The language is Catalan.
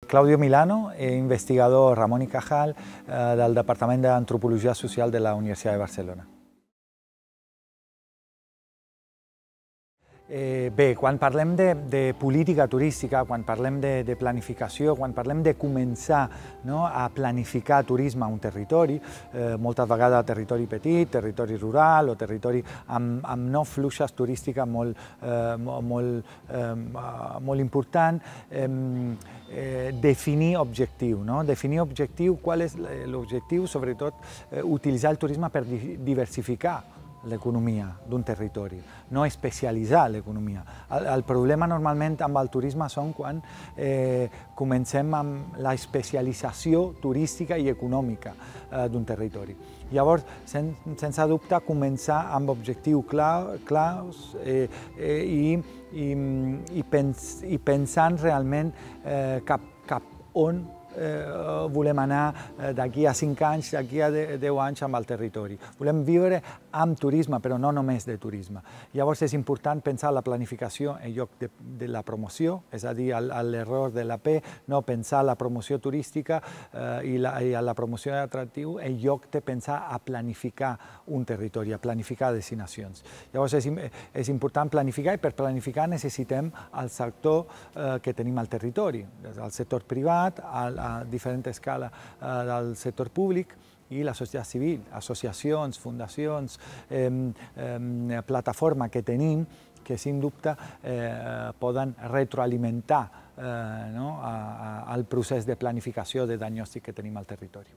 Claudio Milano, investigador Ramon y Cajal del Departament d'Antropologia Social de la Universitat de Barcelona. Bé, quan parlem de política turística, quan parlem de planificació, quan parlem de començar a planificar turisme a un territori, moltes vegades territori petit, territori rural o territori amb no fluxes turístiques molt important, definir objectiu. Definir objectiu, qual és l'objectiu? Sobretot utilitzar el turisme per diversificar l'economia d'un territori, no especialitzar l'economia. El problema normalment amb el turisme són quan comencem amb l'especialització turística i econòmica d'un territori. Llavors, sense dubte, començar amb objectius claus i pensant realment cap on volem anar d'aquí a 5 anys, d'aquí a 10 anys amb el territori. Volem viure amb turisme, però no només de turisme. Llavors és important pensar la planificació en lloc de la promoció, és a dir, l'error de la P, no pensar la promoció turística i la promoció d'atractiu en lloc de pensar a planificar un territori, a planificar destinacions. Llavors és important planificar i per planificar necessitem el sector que tenim al territori, el sector privat, a diferent escala del sector públic i la societat civil, associacions, fundacions, plataformes que tenim que, sin dubte, poden retroalimentar el procés de planificació de diagnòstic que tenim al territori.